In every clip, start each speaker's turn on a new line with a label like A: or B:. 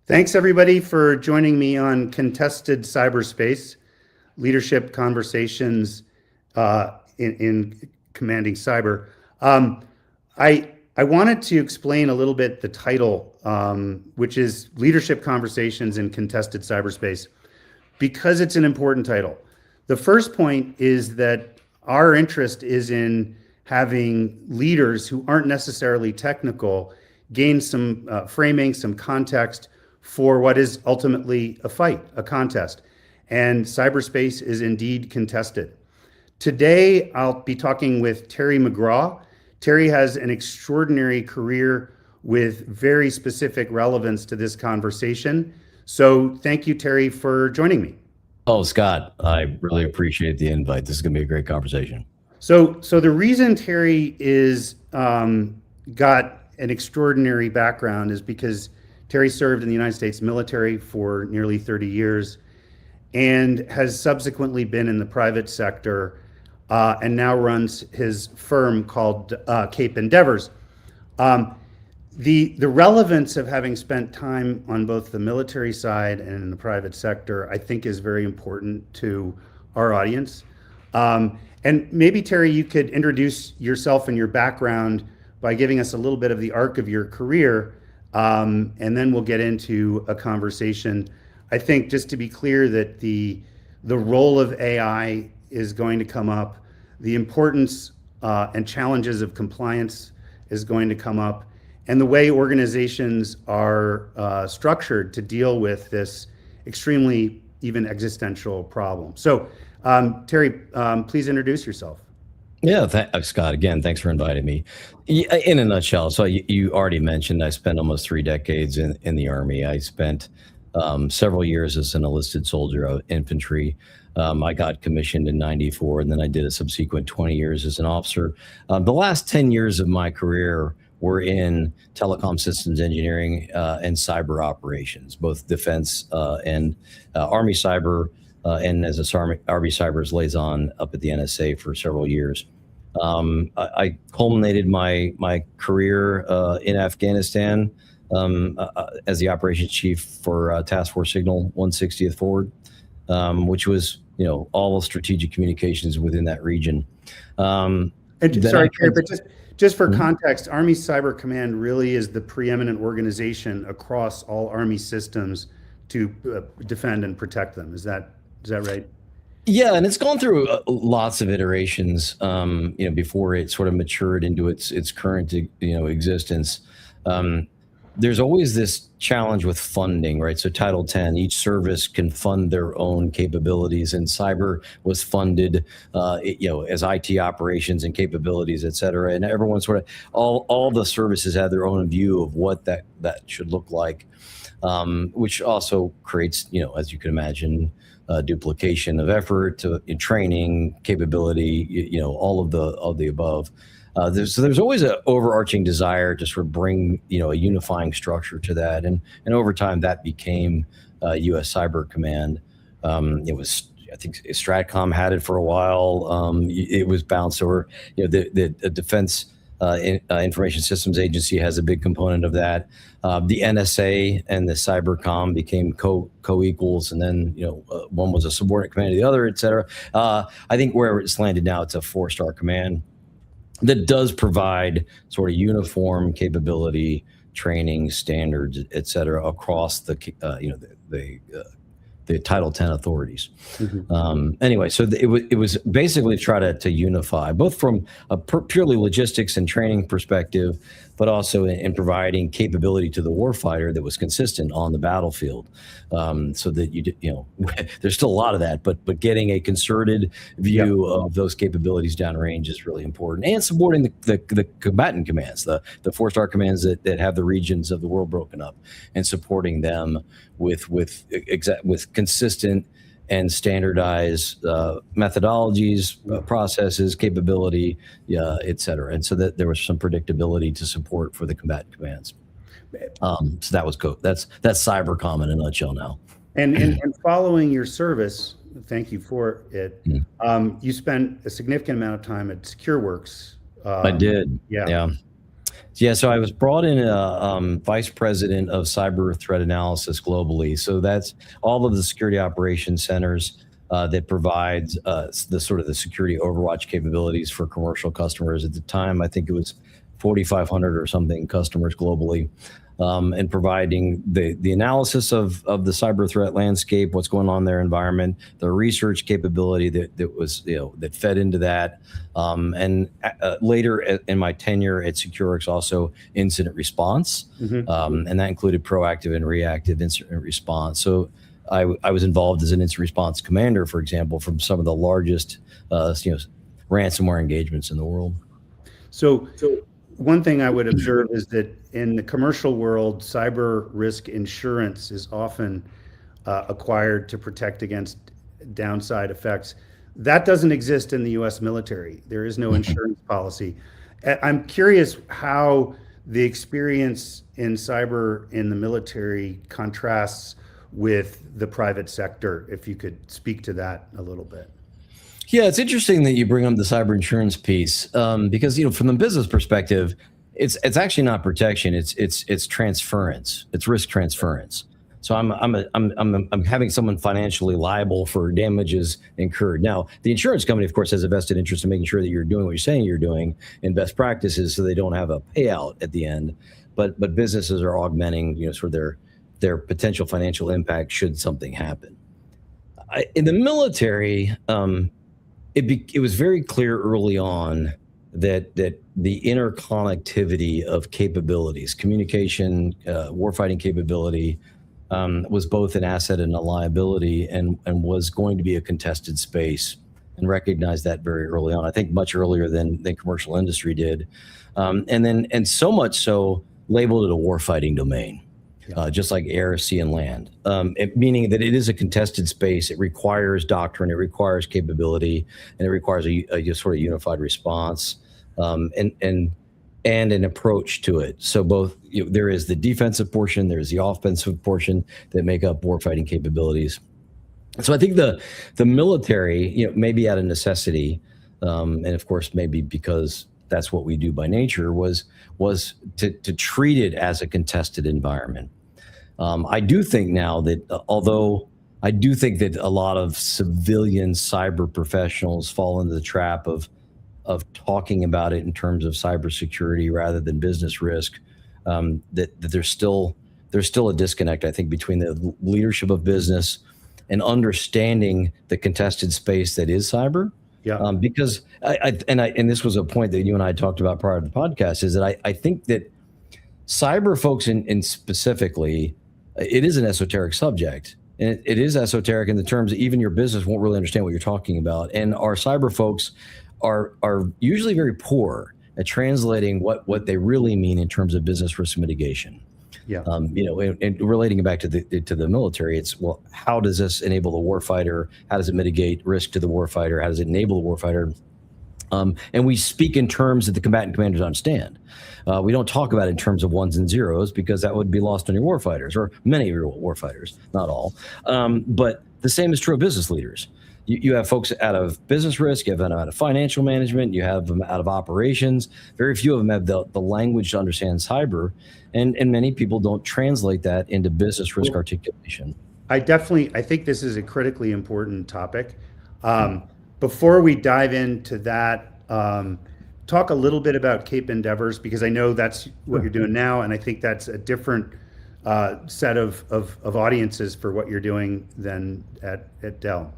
A: Thanks, everybody, for joining me on Contested Cyberspace Leadership Conversations in Commanding Cyber. I wanted to explain a little bit the title, which is Leadership Conversations in Contested Cyberspace, because it's an important title. The first point is that our interest is in having leaders who aren't necessarily technical gain some framing, some context for what is ultimately a fight, a contest. And cyberspace is indeed contested. Today, I'll be talking with Terry McGraw. Terry has an extraordinary career with very specific relevance to this conversation. So thank you, Terry, for joining me.
B: Oh, Scott, I really appreciate the invite. This is going to be a great conversation.
A: So the reason Terry is got an extraordinary background is because Terry served in the United States military for nearly 30 years and has subsequently been in the private sector and now runs his firm called Cape Endeavors. The relevance of having spent time on both the military side and in the private sector, I think, is very important to our audience. And maybe, Terry, you could introduce yourself and your background by giving us a little bit of the arc of your career, and then we'll get into a conversation. I think, just to be clear, that the role of AI is going to come up. The importance and challenges of compliance is going to come up, and the way organizations are structured to deal with this extremely even existential problem. So, Terry, please introduce yourself.
B: Yeah, Scott, again, thanks for inviting me. In a nutshell, so you already mentioned I spent almost 3 decades in the Army. I spent several years as an enlisted soldier of infantry. I got commissioned in '94, and then I did a subsequent 20 years as an officer. The last 10 years of my career were in telecom systems engineering and cyber operations, both defense and Army cyber, and as a Army cyber's liaison up at the NSA for several years. I culminated my career in Afghanistan as the operations chief for Task Force Signal 160th Forward, which was, all of strategic communications within that region.
A: And sorry, Terry, but just for context, Army Cyber Command really is the preeminent organization across all Army systems to defend and protect them. Is that right?
B: Yeah, and it's gone through lots of iterations, before it sort of matured into its current, existence. There's always this challenge with funding, right? So Title X, each service can fund their own capabilities, and cyber was funded, as IT operations and capabilities, et cetera. And everyone sort of, all the services have their own view of what that should look like, which also creates, as you can imagine, duplication of effort, in training, capability, all of the above. There's always an overarching desire to sort of bring, a unifying structure to that, and over time that became U.S. Cyber Command. It was, I think, Stratcom had it for a while. It was bounced over. The Defense Information Systems Agency has a big component of that. The NSA and the Cybercom became co-equals, and then one was a subordinate command to the other, et cetera. I think where it's landed now, it's a 4-star command that does provide sort of uniform capability, training standards, et cetera, across the Title X authorities. Anyway, so it was basically try to unify, both from a purely logistics and training perspective, but also in providing capability to the warfighter that was consistent on the battlefield, so that there's still a lot of that, but getting a concerted view of those capabilities downrange is really important, and supporting the combatant commands, the 4-star commands that have the regions of the world broken up, and supporting them with consistent and standardized methodologies, processes, capability, et cetera. And so that there was some predictability to support for the combatant commands. So that was that's Cybercom in a nutshell now.
A: And following your service, thank you for it. You spent a significant amount of time at Secureworks.
B: I did.
A: Yeah.
B: Yeah, so I was brought in vice president of cyber threat analysis globally. So that's all of the security operations centers that provides the sort of the security overwatch capabilities for commercial customers. At the time, I think it was 4,500 or something customers globally, and providing the analysis of the cyber threat landscape, what's going on in their environment, the research capability that was, that fed into that. And later in my tenure at Secureworks, also incident response. And that included proactive and reactive incident response. So I was involved as an incident response commander, for example, from some of the largest ransomware engagements in the world.
A: So one thing I would observe is that in the commercial world, cyber risk insurance is often acquired to protect against downside effects. That doesn't exist in the US military. There is no insurance policy. I'm curious how the experience in cyber in the military contrasts with the private sector, if you could speak to that a little bit.
B: Yeah, it's interesting that you bring up the cyber insurance piece, because from the business perspective, it's actually not protection. It's transference. It's risk transference. So I'm having someone financially liable for damages incurred. Now, the insurance company, of course, has a vested interest in making sure that you're doing what you're saying you're doing in best practices, so they don't have a payout at the end. But businesses are augmenting, sort of their potential financial impact should something happen. In the military, it was very clear early on that the interconnectivity of capabilities, communication, warfighting capability, was both an asset and a liability, and was going to be a contested space, and recognized that very early on. I think much earlier than commercial industry did, and so much so labeled it a warfighting domain. Just like air, sea, and land, meaning that it is a contested space. It requires doctrine, it requires capability, and it requires a sort of unified response, and an approach to it. So both, there is the defensive portion, there's the offensive portion that make up warfighting capabilities. So I think the military, maybe out of necessity, and of course maybe because that's what we do by nature, was to treat it as a contested environment. I do think now that, although I do think that a lot of civilian cyber professionals fall into the trap of talking about it in terms of cybersecurity rather than business risk, that there's still a disconnect, I think, between the leadership of business and understanding the contested space that is cyber. Yeah. Because and this was a point that you and I talked about prior to the podcast, is that I think that cyber folks in specifically, it is an esoteric subject, and it is esoteric in the terms that even your business won't really understand what you're talking about. And our cyber folks are usually very poor at translating what they really mean in terms of business risk mitigation. Yeah. And relating it back to the military, it's, well, how does this enable the warfighter? How does it mitigate risk to the warfighter? How does it enable the warfighter? And we speak in terms that the combatant commanders understand. We don't talk about it in terms of ones and zeros, because that would be lost on your warfighters, or many of your warfighters, not all. But the same is true of business leaders. You have folks out of business risk, you have them out of financial management, you have them out of operations. Very few of them have the language to understand cyber, and many people don't translate that into business risk articulation.
A: I think this is a critically important topic. Before we dive into that, talk a little bit about Cape Endeavors, because I know that's what you're doing now, and I think that's a different set of audiences for what you're doing than at Dell.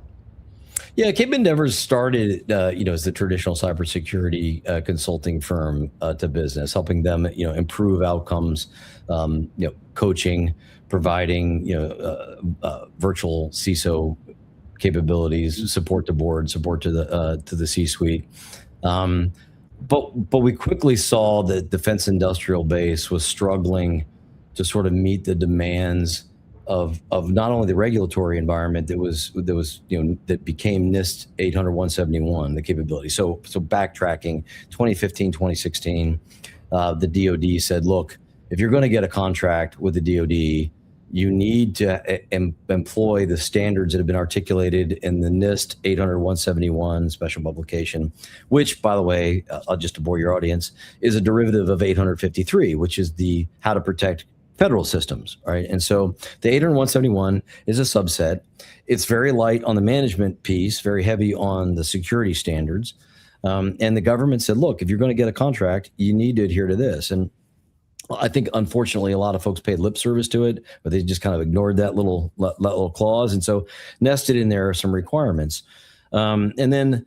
B: Yeah, Cape Endeavors started, as the traditional cybersecurity consulting firm to business, helping them, improve outcomes, coaching, providing, virtual CISO capabilities, support to board, support to the C-suite. But we quickly saw that defense industrial base was struggling to sort of meet the demands of not only the regulatory environment that became NIST 800-171, the capability. So backtracking, 2015, 2016, the DoD said, look, if you're going to get a contract with the DoD, you need to employ the standards that have been articulated in the NIST 800-171 special publication, which, by the way, just to bore your audience, is a derivative of 853, which is the how to protect federal systems, right? And so the 800-171 is a subset. It's very light on the management piece, very heavy on the security standards. And the government said, look, if you're going to get a contract, you need to adhere to this. And I think, unfortunately, a lot of folks paid lip service to it, but they just kind of ignored that little clause. And so nested in there are some requirements. And then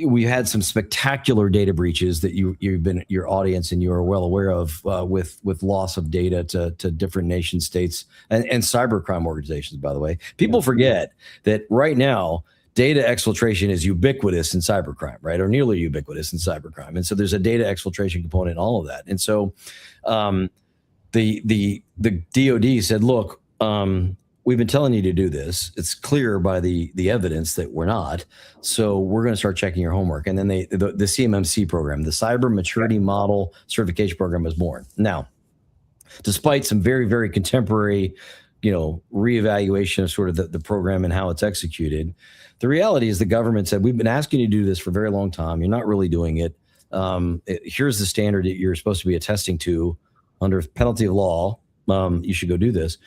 B: we had some spectacular data breaches that your audience and you are well aware of, with loss of data to different nation states and cybercrime organizations, by the way. People forget that right now, data exfiltration is ubiquitous in cybercrime, right? Or nearly ubiquitous in cybercrime. And so there's a data exfiltration component in all of that. And so the DoD said, look, we've been telling you to do this. It's clear by the evidence that we're not. So we're going to start checking your homework. And then the CMMC program, the Cyber Maturity Model Certification Program, was born. Now, despite some very, very contemporary, reevaluation of sort of the program and how it's executed, the reality is the government said, we've been asking you to do this for a very long time. You're not really doing it. Here's the standard that you're supposed to be attesting to under penalty of law. You should go do this.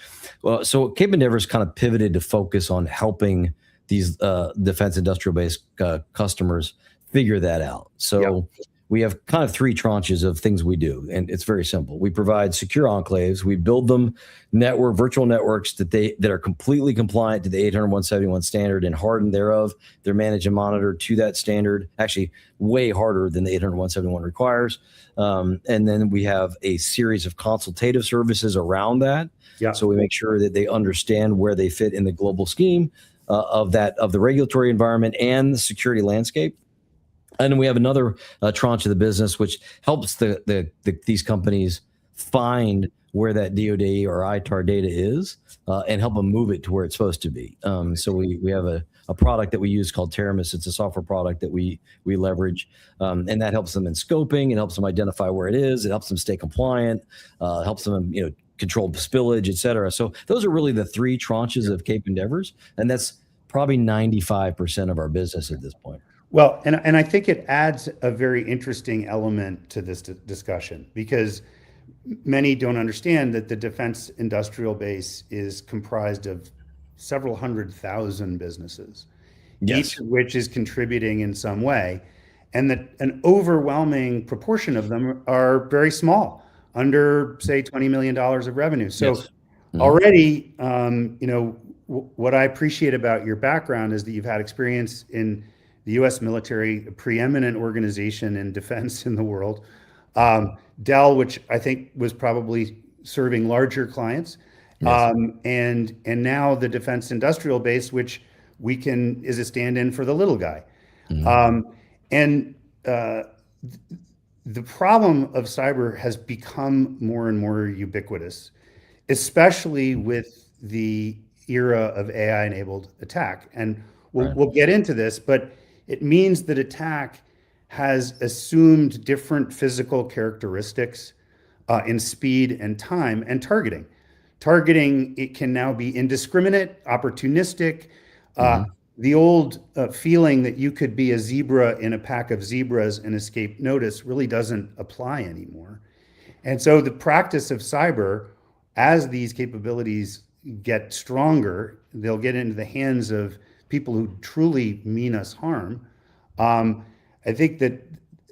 B: Well, so Cape Endeavor's kind of pivoted to focus on helping these defense industrial base customers figure that out. So we have kind of three tranches of things we do, and it's very simple. We provide secure enclaves. We build them virtual networks that are completely compliant to the 800-171 standard and hardened thereof. They're managed and monitored to that standard, actually way harder than the 800-171 requires. And then we have a series of consultative services around that. So we make sure that they understand where they fit in the global scheme of the regulatory environment and the security landscape. And then we have another tranche of the business, which helps these companies find where that DoD or ITAR data is and help them move it to where it's supposed to be. So we have a product that we use called Terrence. It's a software product that we leverage, and that helps them in scoping. It helps them identify where it is. It helps them stay compliant. Helps them control spillage, et cetera. So those are really the three tranches of Cape Endeavors, and that's probably 95% of our business at this point.
A: Well, and I think it adds a very interesting element to this discussion, because many don't understand that the defense industrial base is comprised of several 100,000 businesses, each of which is contributing in some way, and that an overwhelming proportion of them are very small, under, say, $20 million of revenue. So already, what I appreciate about your background is that you've had experience in the U.S. military, a preeminent organization in defense in the world. Dell, which I think was probably serving larger clients, and now the defense industrial base, which is a stand-in for the little guy. And the problem of cyber has become more and more ubiquitous, especially with the era of AI-enabled attack. And we'll get into this, but it means that attack has assumed different physical characteristics in speed and time and targeting. Targeting, it can now be indiscriminate, opportunistic. The old feeling that you could be a zebra in a pack of zebras and escape notice really doesn't apply anymore. And so the practice of cyber, as these capabilities get stronger, they'll get into the hands of people who truly mean us harm. I think that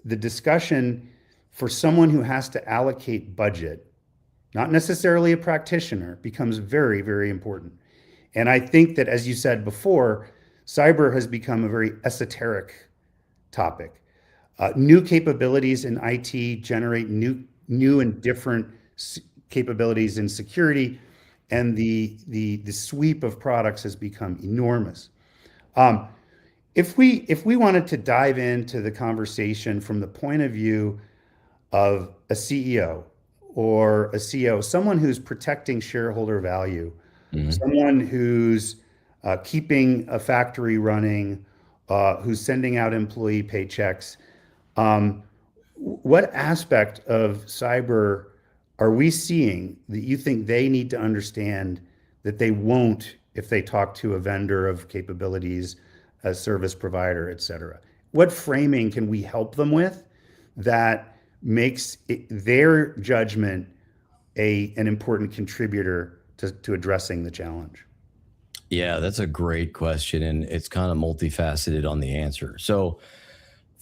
A: the discussion for someone who has to allocate budget, not necessarily a practitioner, becomes very, very important. And I think that, as you said before, cyber has become a very esoteric topic. New capabilities in IT generate new and different capabilities in security, and the sweep of products has become enormous. If we wanted to dive into the conversation from the point of view of a CEO or a CEO, someone who's protecting shareholder value, someone who's keeping a factory running, who's sending out employee paychecks, what aspect of cyber are we seeing that you think they need to understand that they won't if they talk to a vendor of capabilities, a service provider, et cetera? What framing can we help them with that makes their judgment an important contributor to addressing the challenge?
B: Yeah, that's a great question, and it's kind of multifaceted on the answer. So,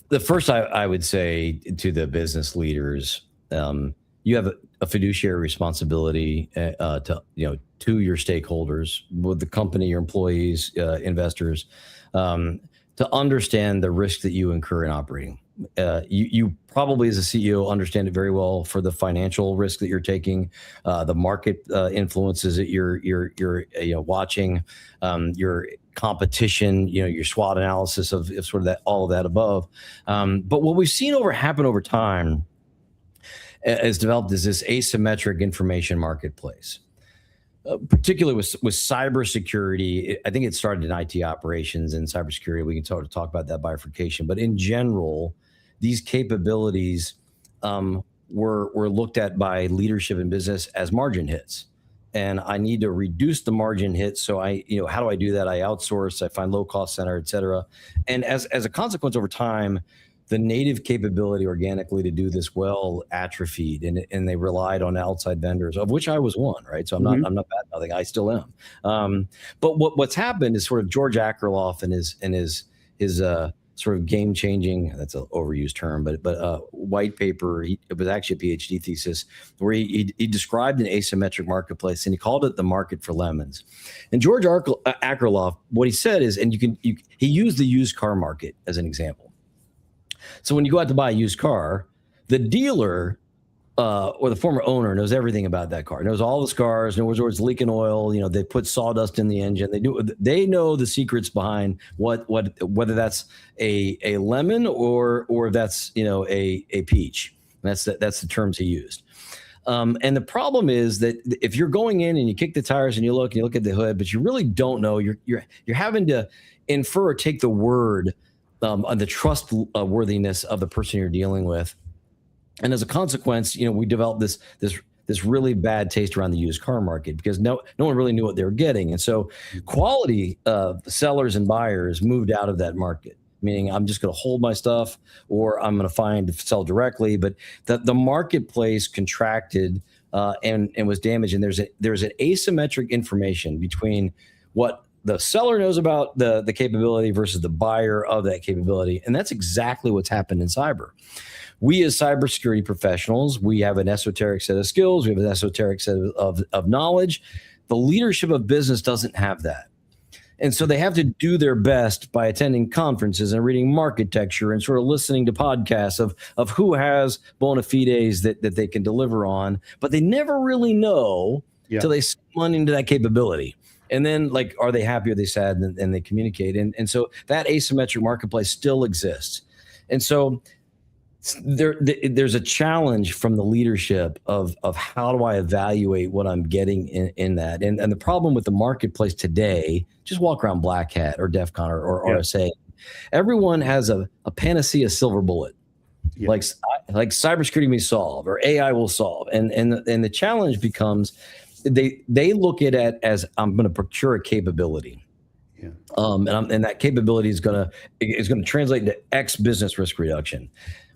B: the first I would say to the business leaders, you have a fiduciary responsibility to your stakeholders, with the company, your employees, investors, to understand the risk that you incur in operating. You probably, as a CEO, understand it very well for the financial risk that you're taking, the market influences that you're watching, your competition, your SWOT analysis of sort of that, all of that above. But what we've seen happen over time has developed is this asymmetric information marketplace. Particularly with cybersecurity, I think it started in IT operations and cybersecurity. We can talk about that bifurcation, but in general, these capabilities were looked at by leadership in business as margin hits. And I need to reduce the margin hit. So how do I do that? I outsource, I find low cost center, et cetera. And as a consequence, over time, the native capability organically to do this well atrophied, and they relied on outside vendors, of which I was one, right? So I'm not bad mouthing, I still am. But what's happened is sort of George Akerlof and his sort of game changing, that's an overused term, but white paper. It was actually a PhD thesis where he described an asymmetric marketplace, and he called it the market for lemons. And George Akerlof, what he said is, and he used the used car market as an example. So when you go out to buy a used car, the dealer or the former owner knows everything about that car, knows all the scars, knows where it's leaking oil. They put sawdust in the engine. They know the secrets behind whether that's a lemon or if that's a peach. That's the terms he used. And the problem is that if you're going in and you kick the tires and you look at the hood, but you really don't know, you're having to infer or take the word on the trustworthiness of the person you're dealing with. And as a consequence, we developed this really bad taste around the used car market because no one really knew what they were getting. And so quality sellers and buyers moved out of that market, meaning I'm just going to hold my stuff or I'm going to sell directly. But the marketplace contracted and was damaged. And there's an asymmetric information between what the seller knows about the capability versus the buyer of that capability. And that's exactly what's happened in cyber. We as cybersecurity professionals, we have an esoteric set of skills. We have an esoteric set of knowledge. The leadership of business doesn't have that. And so they have to do their best by attending conferences and reading marketecture and sort of listening to podcasts of who has bona fides that they can deliver on. But they never really know till they sink money into that capability. And then, are they happy or are they sad? And they communicate. And so that asymmetric marketplace still exists. And so there's a challenge from the leadership of how do I evaluate what I'm getting in that. And the problem with the marketplace today, just walk around Black Hat or DEF CON or RSA. Everyone has a panacea silver bullet. Like cybersecurity may solve or AI will solve. And the challenge becomes they look at it as I'm going to procure a capability. Yeah. And that capability is going to translate into X business risk reduction.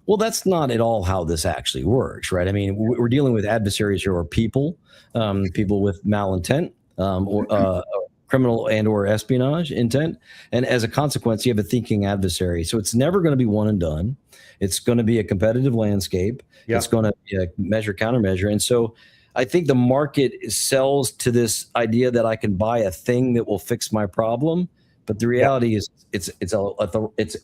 B: Well, that's not at all how this actually works, right? I mean, we're dealing with adversaries who are people with malintent or criminal and or espionage intent. And as a consequence, you have a thinking adversary. So it's never going to be one and done. It's going to be a competitive landscape. Yeah. It's going to be a measure, countermeasure. And so I think the market sells to this idea that I can buy a thing that will fix my problem. But the reality is it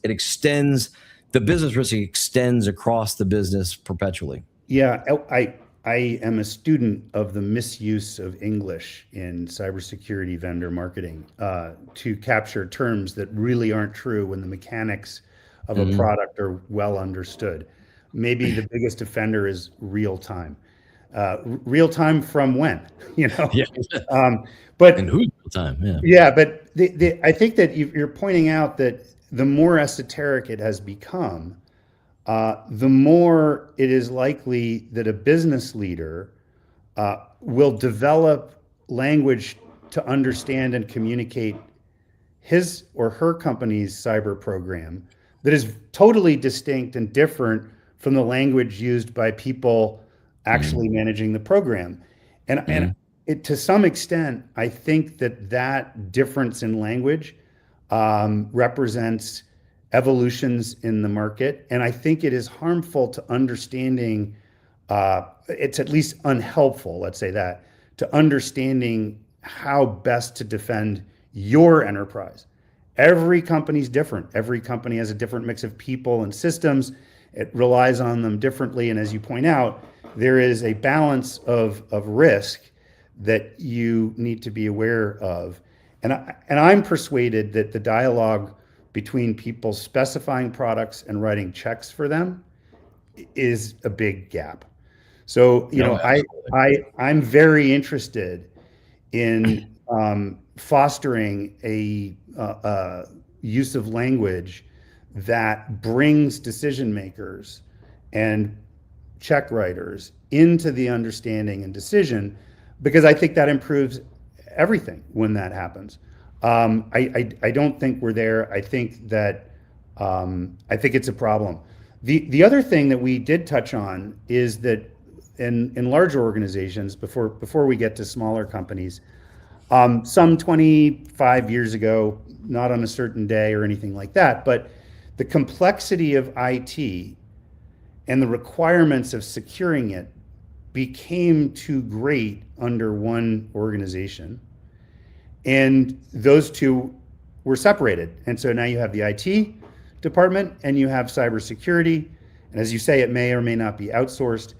B: extends. The business risk extends across the business perpetually.
A: Yeah, I am a student of the misuse of English in cybersecurity vendor marketing to capture terms that really aren't true when the mechanics of a product are well understood. Maybe the biggest offender is real time. Real time from when?
B: Yeah.
A: But
B: and who's real time? Yeah.
A: Yeah, but I think that you're pointing out that the more esoteric it has become, the more it is likely that a business leader will develop language to understand and communicate his or her company's cyber program that is totally distinct and different from the language used by people actually managing the program. And it, to some extent, I think that difference in language represents evolutions in the market. And I think it is harmful to understanding, it's at least unhelpful, let's say that, to understanding how best to defend your enterprise. Every company's different. Every company has a different mix of people and systems. It relies on them differently. And as you point out, there is a balance of risk that you need to be aware of. And I'm persuaded that the dialogue between people specifying products and writing checks for them is a big gap. So, I'm very interested in fostering a use of language that brings decision makers and check writers into the understanding and decision, because I think that improves everything when that happens. I don't think we're there. I think that I think it's a problem. The other thing that we did touch on is that in larger organizations, before we get to smaller companies, some 25 years ago, not on a certain day or anything like that, but the complexity of IT and the requirements of securing it became too great under one organization. And those two were separated. And so now you have the IT department and you have cybersecurity. And as you say, it may or may not be outsourced.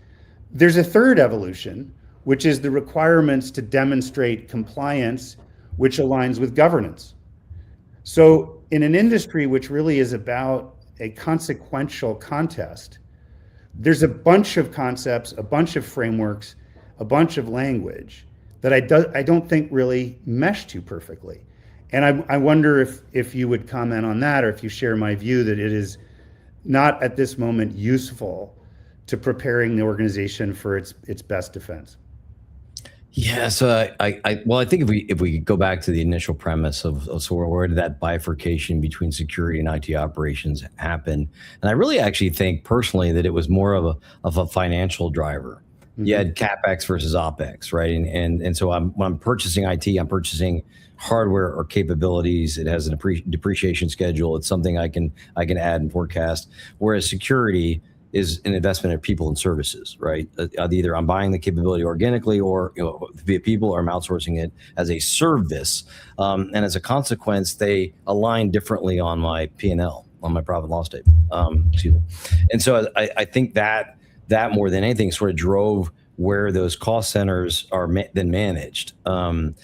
A: There's a third evolution, which is the requirements to demonstrate compliance, which aligns with governance. So in an industry which really is about a consequential contest, there's a bunch of concepts, a bunch of frameworks, a bunch of language that I don't think really mesh too perfectly. And I wonder if you would comment on that, or if you share my view that it is not at this moment useful to preparing the organization for its best defense.
B: Yeah, so I think if we go back to the initial premise of sort of where did that bifurcation between security and IT operations happen, and I really actually think personally that it was more of a financial driver. You had CapEx versus OpEx, right? And so when I'm purchasing IT, I'm purchasing hardware or capabilities. It has a depreciation schedule. It's something I can add and forecast. Whereas security is an investment in people and services, right? Either I'm buying the capability organically or via people, or I'm outsourcing it as a service. And as a consequence, they align differently on my P&L, on my profit and loss statement. Excuse me. And so I think that more than anything sort of drove where those cost centers are then managed. And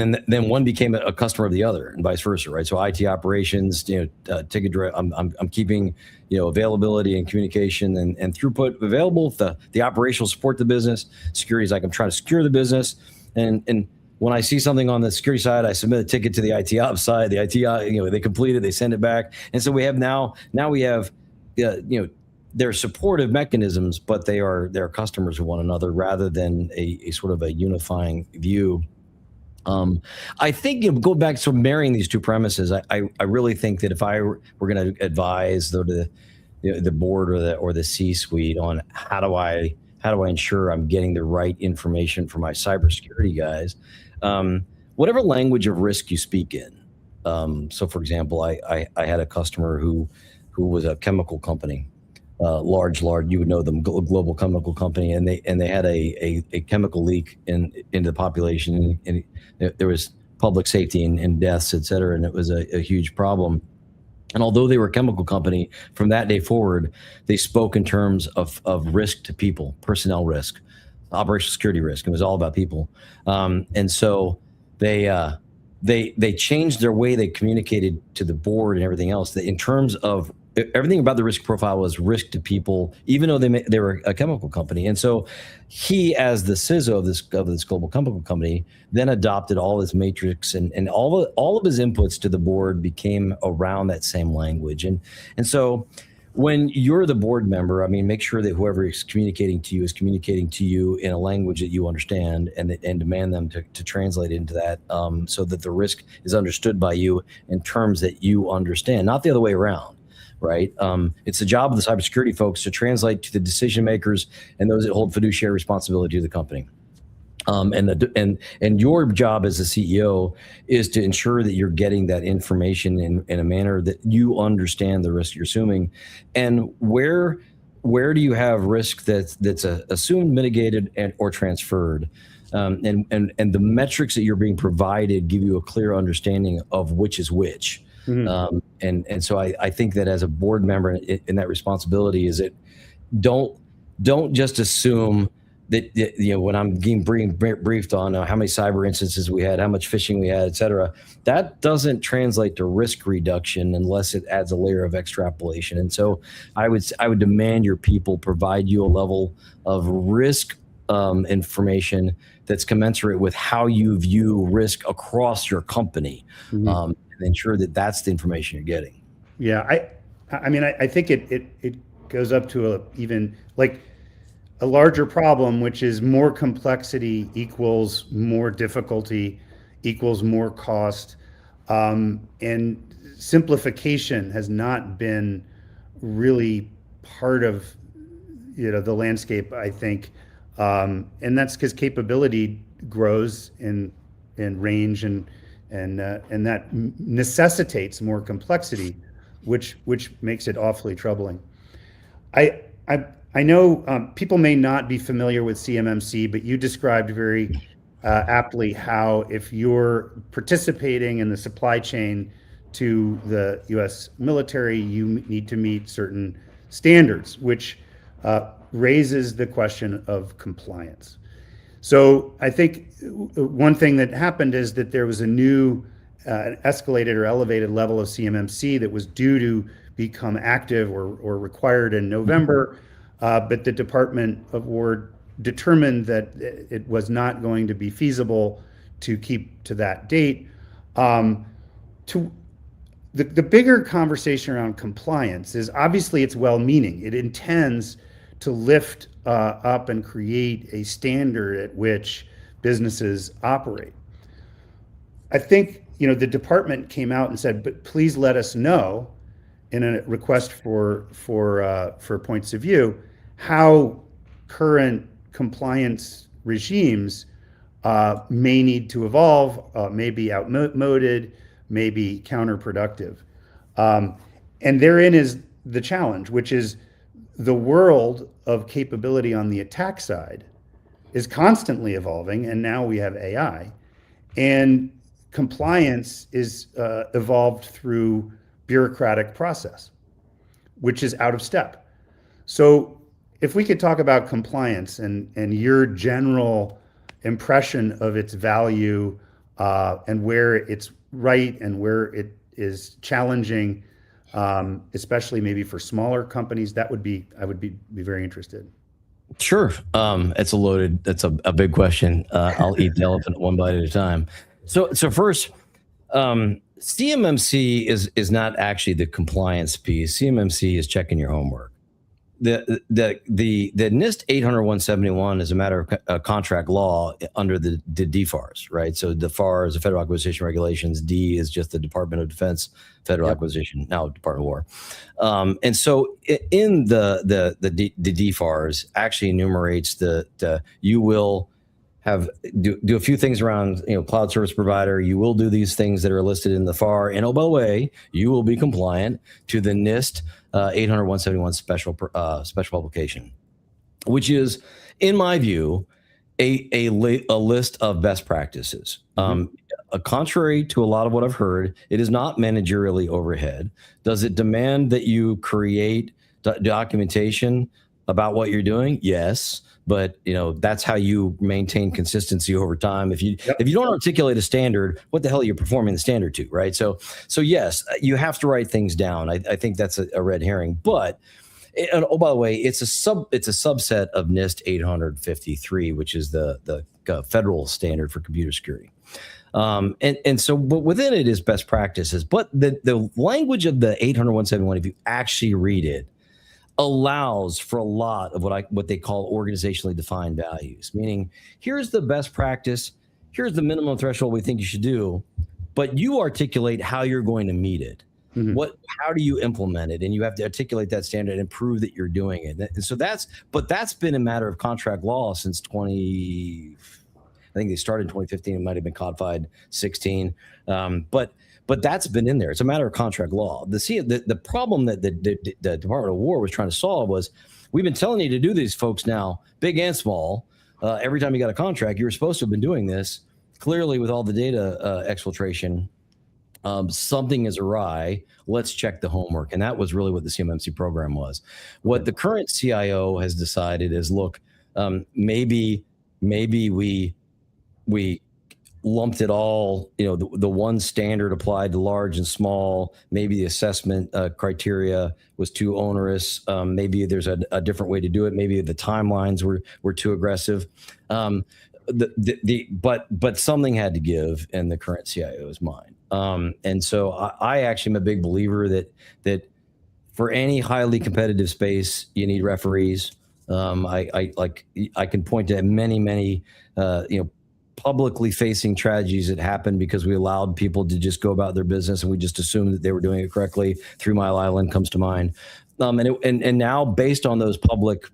B: then one became a customer of the other, and vice versa, right? So IT operations, ticket direct, I'm keeping, availability and communication and throughput available. The operational support the business. Security is like I'm trying to secure the business, and when I see something on the security side, I submit a ticket to the IT ops side. The IT, they complete it, they send it back, and so we have now we have, they're supportive mechanisms, but they're customers of one another rather than a sort of a unifying view. I think go back to marrying these two premises. I really think that if I were going to advise the board or the C-suite on how do I ensure I'm getting the right information for my cybersecurity guys, whatever language of risk you speak in. So, for example, I had a customer who was a chemical company. Large, you would know them, global chemical company, and they had a chemical leak into the population, and there was public safety and deaths, et cetera, and it was a huge problem. And although they were a chemical company, from that day forward, they spoke in terms of risk to people, personnel risk, operational security risk. It was all about people, and so they changed their way they communicated to the board and everything else. That in terms of everything about the risk profile was risk to people, even though they were a chemical company. And so he, as the CISO of this global chemical company, then adopted all his matrix and all of his inputs to the board became around that same language. And so when you're the board member, I mean, make sure that whoever is communicating to you in a language that you understand, and demand them to translate into that, so that the risk is understood by you in terms that you understand, not the other way around, right? It's the job of the cybersecurity folks to translate to the decision makers and those that hold fiduciary responsibility to the company. And your job as a CEO is to ensure that you're getting that information in a manner that you understand the risk you're assuming, and where do you have risk that's assumed, mitigated, or transferred, and the metrics that you're being provided give you a clear understanding of which is which. Mm-hmm. And so I think that as a board member, in that responsibility is that don't just assume that, you know, when I'm being briefed on how many cyber instances we had, how much phishing we had, et cetera, that doesn't translate to risk reduction unless it adds a layer of extrapolation. And so I would demand your people provide you a level of risk information that's commensurate with how you view risk across your company, mm-hmm. And ensure that that's the information you're getting.
A: Yeah, I mean, I think it goes up to even like a larger problem, which is more complexity equals more difficulty equals more cost, and simplification has not been really part of, you know, the landscape, I think, and that's because capability grows in range, and that necessitates more complexity, which makes it awfully troubling. I know people may not be familiar with CMMC, but you described very aptly how if you're participating in the supply chain to the U.S. military, you need to meet certain standards, which raises the question of compliance. So I think one thing that happened is that there was a new escalated or elevated level of CMMC that was due to become active or required in November. But the Department of War determined that it was not going to be feasible to keep to that date. To the bigger conversation around compliance is obviously it's well-meaning. It intends to lift up and create a standard at which businesses operate. I think, you know, the department came out and said, but please let us know in a request for points of view how current compliance regimes may need to evolve, may be outmoded, may be counterproductive. And therein is the challenge, which is the world of capability on the attack side is constantly evolving, and now we have AI. And compliance is evolved through bureaucratic process, which is out of step. So if we could talk about compliance and your general impression of its value, and where it's right and where it is challenging, especially maybe for smaller companies, I would be very interested.
B: Sure. That's a big question. I'll eat the elephant one bite at a time. So first, CMMC is not actually the compliance piece. CMMC is checking your homework. The NIST 800-171 is a matter of contract law under the DFARS, right? So the FAR is the Federal Acquisition Regulations. D is just the Department of Defense Federal Acquisition, now Department of War. And so in the DFARS actually enumerates you will do a few things around, you know, cloud service provider. You will do these things that are listed in the FAR, and oh, by the way, you will be compliant to the NIST 800-171 special publication, which is, in my view, a list of best practices. Contrary to a lot of what I've heard, it is not managerially overhead. Does it demand that you create documentation about what you're doing? Yes. But, you know, that's how you maintain consistency over time. If you don't articulate a standard, what the hell are you performing the standard to, right? So yes, you have to write things down. I think that's a red herring. But and, oh, by the way, it's a subset of NIST 853, which is the federal standard for computer security. And so, but within it is best practices. But the language of the 800-171, if you actually read it, allows for a lot of what they call organizationally defined values, meaning here's the best practice, here's the minimum threshold we think you should do, but you articulate how you're going to meet it.
A: Mm-hmm.
B: How do you implement it? And you have to articulate that standard and prove that you're doing it. And so that's been a matter of contract law since I think they started in 2015. It might have been codified 16. But that's been in there. It's a matter of contract law. The problem that the Department of War was trying to solve was, we've been telling you to do these, folks, now, big and small. Every time you got a contract, you were supposed to have been doing this. Clearly, with all the data exfiltration, something is awry. Let's check the homework. And that was really what the CMMC program was. What the current CIO has decided is, look, maybe we lumped it all, the one standard applied to large and small. Maybe the assessment criteria was too onerous. Maybe there's a different way to do it. Maybe the timelines were too aggressive. But something had to give in the current CIO's mind. And so I actually am a big believer that for any highly competitive space, you need referees. I can point to many publicly facing tragedies that happened because we allowed people to just go about their business and we just assumed that they were doing it correctly. 3 Mile Island comes to mind. And now, based on those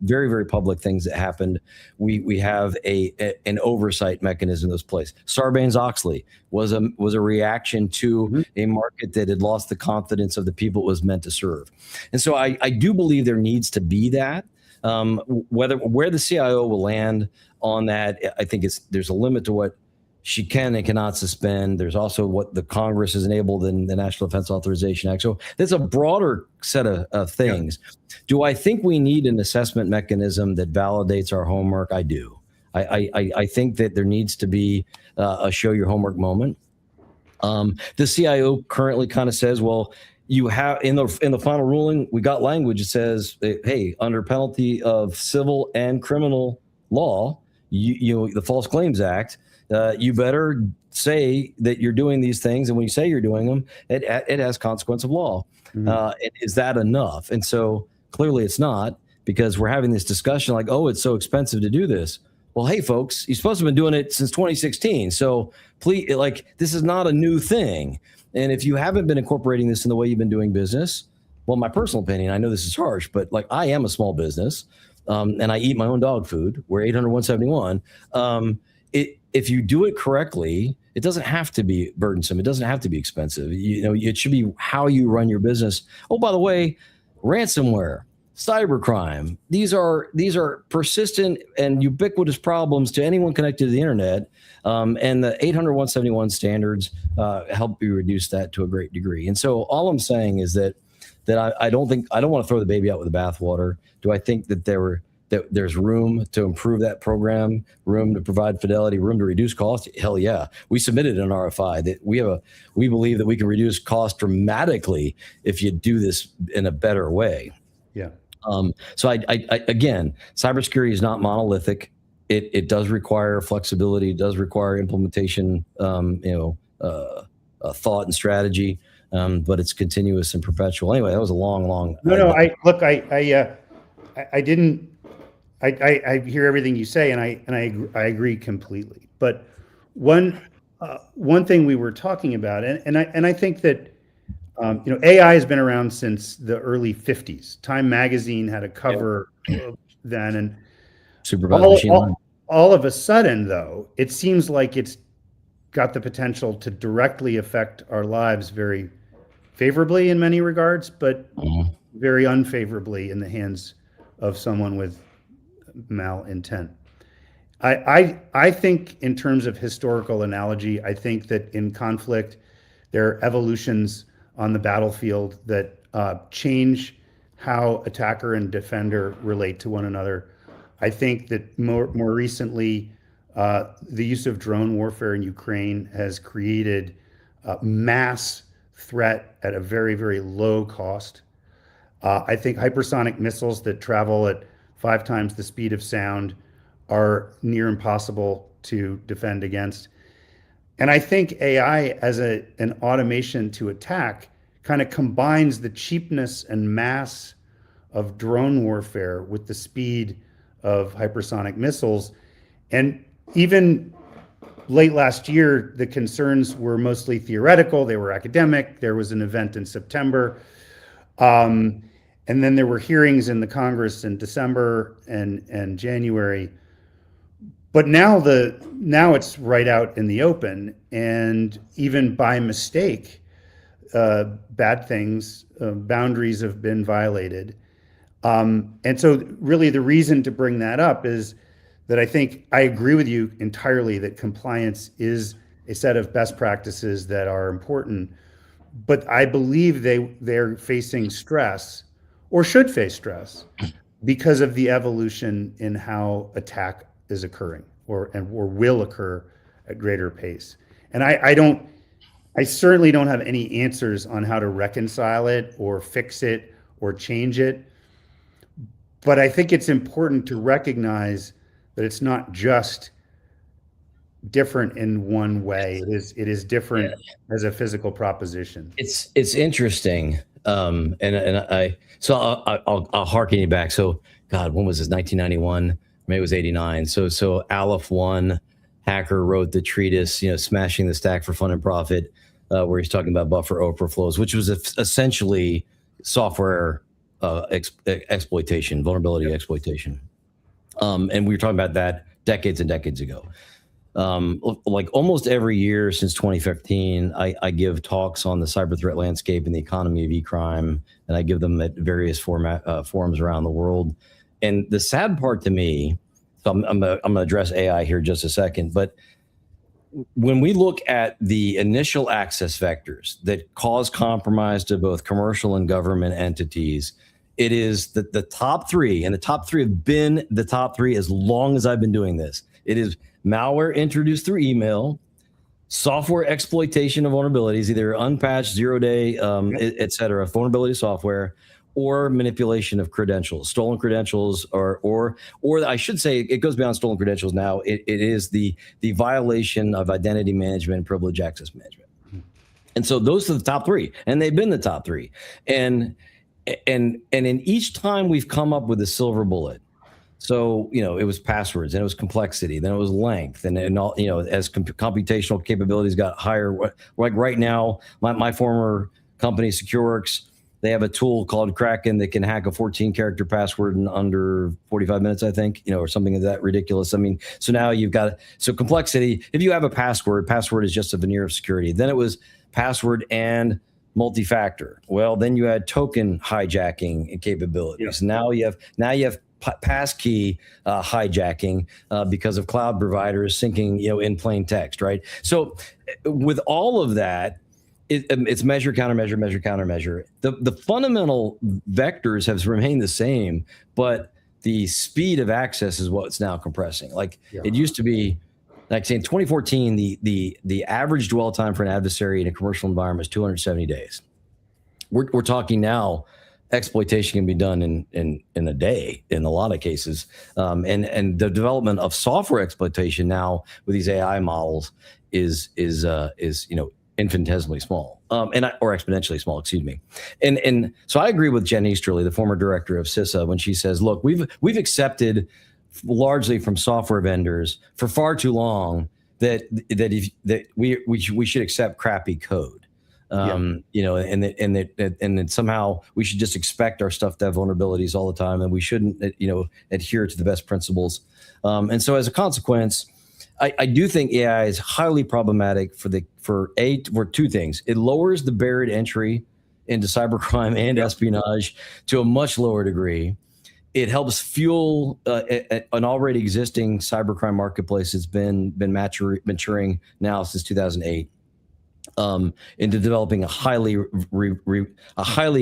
B: very, very public things that happened, we have an oversight mechanism in this place. Sarbanes-Oxley was a reaction to a market that had lost the confidence of the people it was meant to serve. And so I do believe there needs to be that. Where the CIO will land on that, I think there's a limit to what she can and cannot suspend. There's also what the Congress has enabled in the National Defense Authorization Act. So there's a broader set of things. Yeah. Do I think we need an assessment mechanism that validates our homework? I do. I think that there needs to be a show your homework moment. The CIO currently kind of says, well, you have in the final ruling, we got language that says, hey, under penalty of civil and criminal law, the False Claims Act, you better say that you're doing these things, and when you say you're doing them, it has consequence of law. Is that enough? And so clearly it's not, because we're having this discussion like, oh, it's so expensive to do this. Well, hey, folks, you're supposed to have been doing it since 2016. So please, this is not a new thing. And if you haven't been incorporating this in the way you've been doing business, well, my personal opinion, I know this is harsh, but I am a small business, and I eat my own dog food. We're 800-171. If you do it correctly, it doesn't have to be burdensome. It doesn't have to be expensive. It should be how you run your business. Oh, by the way, ransomware, cybercrime, these are persistent and ubiquitous problems to anyone connected to the internet. And the 800-171 standards help you reduce that to a great degree. And so all I'm saying is that I don't want to throw the baby out with the bathwater. Do I think that there's room to improve that program, room to provide fidelity, room to reduce cost? Hell yeah. We submitted an RFI that we believe that we can reduce cost dramatically if you do this in a better way.
A: Yeah.
B: So I again, cybersecurity is not monolithic. It does require flexibility. It does require implementation, thought and strategy, but it's continuous and perpetual. Anyway, that was a long.
A: No. I hear everything you say, and I agree completely. But one thing we were talking about, and I think that AI has been around since the early 50s. Time magazine had a cover then, and
B: supervised machine learning.
A: All of a sudden, though, it seems like it's got the potential to directly affect our lives very favorably in many regards, but very unfavorably in the hands of someone with malintent. I think, in terms of historical analogy, I think that in conflict, there are evolutions on the battlefield that change how attacker and defender relate to one another. I think that more recently, the use of drone warfare in Ukraine has created a mass threat at a very, very low cost. I think hypersonic missiles that travel at 5 times the speed of sound are near impossible to defend against. And I think AI as an automation to attack kind of combines the cheapness and mass of drone warfare with the speed of hypersonic missiles. And even late last year, the concerns were mostly theoretical. They were academic. There was an event in September. And then there were hearings in the Congress in December and January. But now it's right out in the open, and even by mistake, bad things, boundaries have been violated. And so really the reason to bring that up is that I think I agree with you entirely that compliance is a set of best practices that are important, but I believe they're facing stress or should face stress because of the evolution in how attack is occurring or will occur at greater pace. And I certainly don't have any answers on how to reconcile it or fix it or change it. But I think it's important to recognize that it's not just different in one way. It is different as a physical proposition.
B: It's interesting. I'll harken you back. So God, when was this? 1991? Maybe it was 89. So Aleph 1 hacker wrote the treatise, Smashing the Stack for Fun and Profit, where he's talking about buffer overflows, which was essentially software exploitation, vulnerability exploitation. And we were talking about that decades and decades ago. Like almost every year since 2015, I give talks on the cyber threat landscape and the economy of e-crime, and I give them at various forums around the world. And the sad part to me, so I'm going to address AI here just a second, but when we look at the initial access vectors that cause compromise to both commercial and government entities, it is the top three, and the top three have been the top three as long as I've been doing this. It is malware introduced through email, software exploitation of vulnerabilities, either unpatched, zero-day, et cetera, vulnerability software, or manipulation of credentials, stolen credentials, or I should say it goes beyond stolen credentials now. It is the violation of identity management and privilege access management. And so those are the top three, and they've been the top three. And in each time we've come up with a silver bullet. So, it was passwords, and it was complexity, then it was length, and all, as computational capabilities got higher, like right now, my former company, Secureworks, they have a tool called Kraken that can hack a 14-character password in under 45 minutes, I think, or something that ridiculous. I mean, so now you've got, complexity. If you have a password is just a veneer of security. Then it was password and multi-factor. Well, then you had token hijacking capabilities. Yeah. Now you have passkey hijacking because of cloud providers syncing, in plain text, right? So with all of that, it's measure, countermeasure, measure, countermeasure. The fundamental vectors have remained the same, but the speed of access is what's now compressing. It used to be, like say in 2014, the average dwell time for an adversary in a commercial environment is 270 days. We're talking now, exploitation can be done in a day in a lot of cases, and the development of software exploitation now with these AI models is infinitesimally small, or exponentially small, excuse me. And so I agree with Jen Easterly, the former director of CISA, when she says, look, we've accepted largely from software vendors for far too long that we should accept crappy code. And that somehow we should just expect our stuff to have vulnerabilities all the time, and we shouldn't, adhere to the best principles. And so as a consequence, I do think AI is highly problematic for two things. It lowers the barrier to entry into cybercrime and espionage to a much lower degree. It helps fuel an already existing cybercrime marketplace that's been maturing now since 2008. Into developing a highly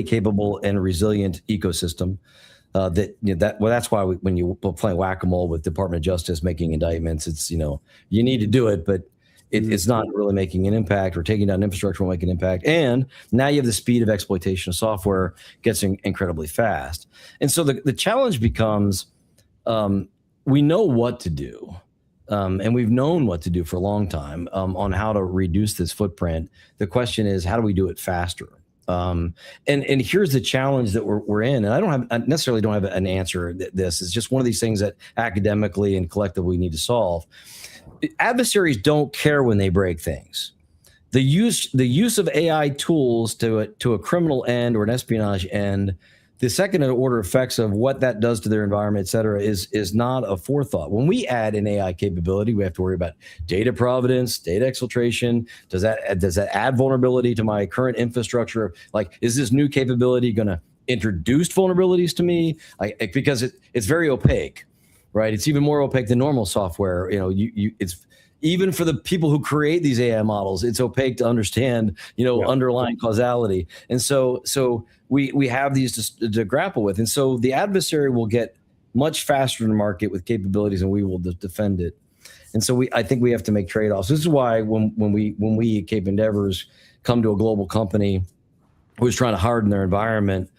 B: capable and resilient ecosystem. That's why when you play whack-a-mole with Department of Justice making indictments, it's you need to do it, but it's not really making an impact, or taking down infrastructure will make an impact. And now you have the speed of exploitation of software gets incredibly fast. And so the challenge becomes, we know what to do. And we've known what to do for a long time on how to reduce this footprint. The question is, how do we do it faster? And here's the challenge that we're in. And I necessarily don't have an answer. This is just one of these things that academically and collectively we need to solve. Adversaries don't care when they break things. The use of AI tools to a criminal end or an espionage end, the second order effects of what that does to their environment, et cetera, is not a forethought. When we add an AI capability, we have to worry about data provenance, data exfiltration. Does that add vulnerability to my current infrastructure? Like, is this new capability going to introduce vulnerabilities to me? Because it's very opaque, right? It's even more opaque than normal software. It's even for the people who create these AI models, it's opaque to understand, underlying causality. And so we have these to grapple with. And so the adversary will get much faster in the market with capabilities, and we will defend it. And so I think we have to make trade-offs. This is why when we at Cape Endeavors come to a global company who's trying to harden their environment,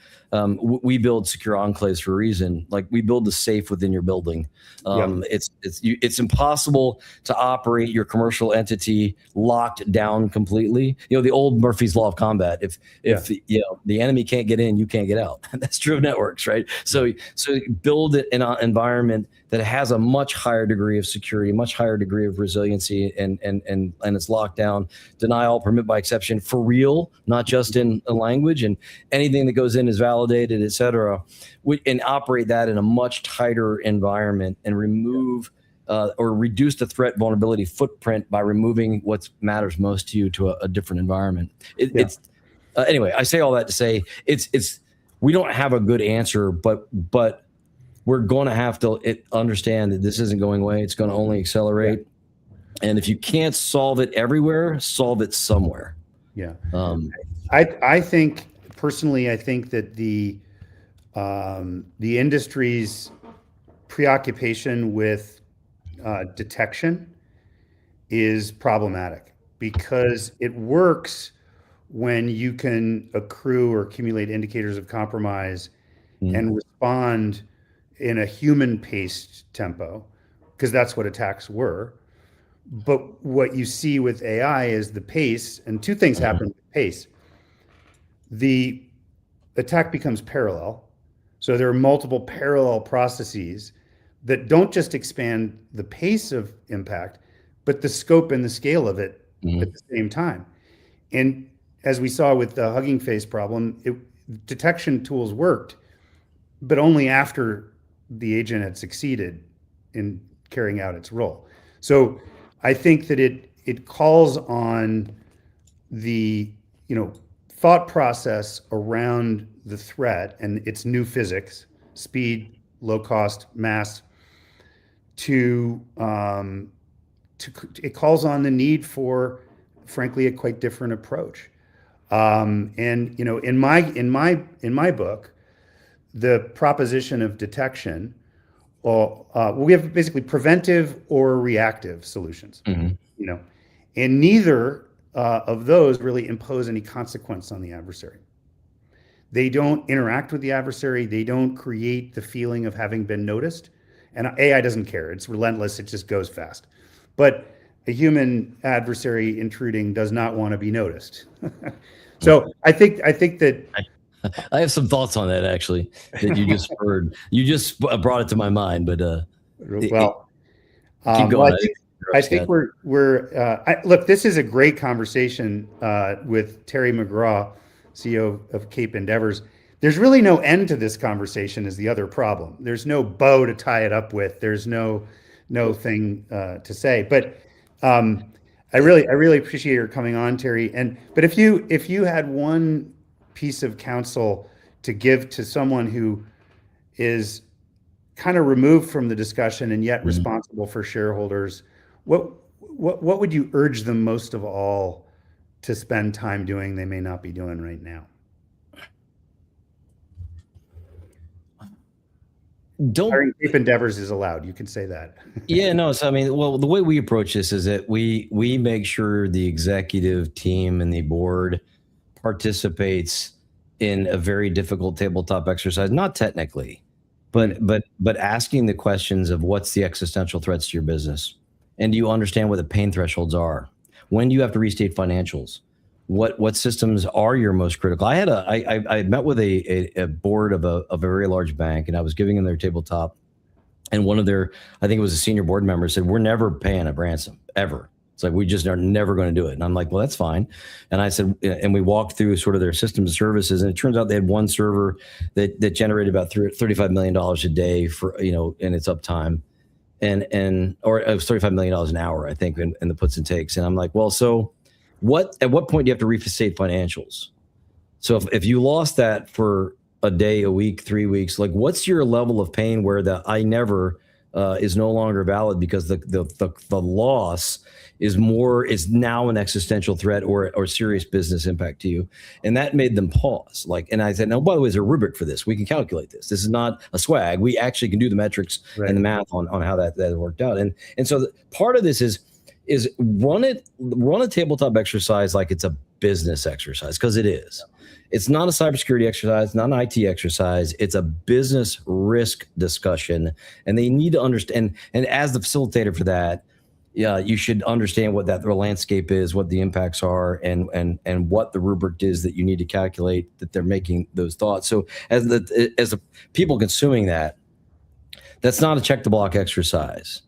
B: we build secure enclaves for a reason. Like, we build the safe within your building. It's impossible to operate your commercial entity locked down completely. The old Murphy's Law of combat. If the enemy can't get in, you can't get out. That's true of networks, right? So build it in an environment that has a much higher degree of security, much higher degree of resiliency, and it's locked down. Deny all, permit by exception, for real, not just in a language. And anything that goes in is validated, et cetera. And operate that in a much tighter environment and remove or reduce the threat vulnerability footprint by removing what matters most to you to a different environment. It's anyway. I say all that to say it's we don't have a good answer, but we're going to have to understand that this isn't going away. It's going to only accelerate. And if you can't solve it everywhere, solve it somewhere.
A: Yeah. I think personally, I think that the industry's preoccupation with detection is problematic, because it works when you can accrue or accumulate indicators of compromise and respond in a human-paced tempo, because that's what attacks were. But what you see with AI is the pace, and two things happen with pace. The attack becomes parallel. So there are multiple parallel processes that don't just expand the pace of impact, but the scope and the scale of it at the same time. And as we saw with the Hugging Face problem, detection tools worked, but only after the agent had succeeded in carrying out its role. So I think that it calls on the thought process around the threat and its new physics, speed, low cost, mass, it calls on the need for, frankly, a quite different approach. And in my book, the proposition of detection, we have basically preventive or reactive solutions. And neither of those really impose any consequence on the adversary. They don't interact with the adversary. They don't create the feeling of having been noticed. And AI doesn't care. It's relentless. It just goes fast. But a human adversary intruding does not want to be noticed. So I think that
B: I have some thoughts on that, actually, that you just heard. You just brought it to my mind, but
A: keep going.
B: Well,
A: I think look, this is a great conversation with Terry McGraw, CEO of Cape Endeavors. There's really no end to this conversation is the other problem. There's no bow to tie it up with. There's no thing to say. But I really appreciate your coming on, Terry. But if you had one piece of counsel to give to someone who is kind of removed from the discussion and yet responsible for shareholders, what would you urge them most of all to spend time doing they may not be doing right now? Hiring Cape Endeavors is allowed. You can say that.
B: Yeah, no. So the way we approach this is that we make sure the executive team and the board participates in a very difficult tabletop exercise, not technically, but asking the questions of what's the existential threats to your business, and do you understand what the pain thresholds are? When do you have to restate financials? what systems are your most critical. I met with a board of a very large bank, and I was giving them their tabletop, and one of their, I think it was a senior board member, said, "We're never paying a ransom ever. It's like, we just are never going to do it." And I'm like, "Well, that's fine." And I said, and we walked through sort of their systems and services, and it turns out they had one server that generated about $35 million a day for, in its uptime. Or it was $35 million an hour, I think, in the puts and takes. And I'm like, well, so at what point do you have to restate financials? So if you lost that for a day, a week, 3 weeks, like, what's your level of pain where the I never is no longer valid because the loss is now an existential threat or serious business impact to you? And that made them pause. And I said, "No, by the way, there's a rubric for this. We can calculate this. This is not a swag. We actually can do the metrics and the math on how that worked out." And so part of this is run a tabletop exercise like it's a business exercise, because it is. It's not a cybersecurity exercise, not an IT exercise. It's a business risk discussion, and they need to understand. And as the facilitator for that, yeah, you should understand what the landscape is, what the impacts are, and what the rubric is that you need to calculate that they're making those thoughts. So as the people consuming that's not a check the block exercise.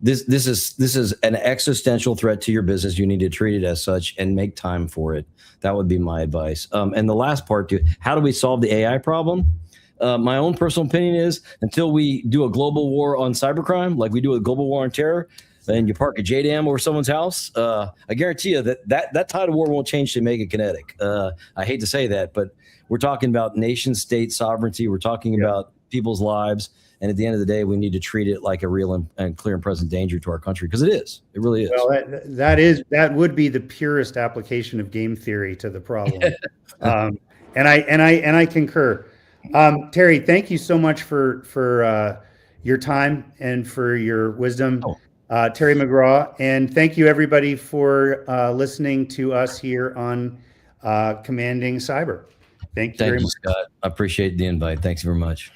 B: This is an existential threat to your business. You need to treat it as such and make time for it. That would be my advice. And the last part, how do we solve the AI problem? My own personal opinion is, until we do a global war on cybercrime, like we do a global war on terror, and you park a JDAM over someone's house, I guarantee you that tide of war won't change to make it kinetic. I hate to say that, but we're talking about nation state sovereignty. We're talking about people's lives. And at the end of the day, we need to treat it like a real and clear and present danger to our country, because it is. It really is.
A: Well, that would be the purest application of game theory to the problem. And I concur. Terry, thank you so much for your time and for your wisdom. Terry McGraw, and thank you everybody for listening to us here on Commanding Cyber. Thank you very much,
B: Scott. I appreciate the invite. Thanks very much.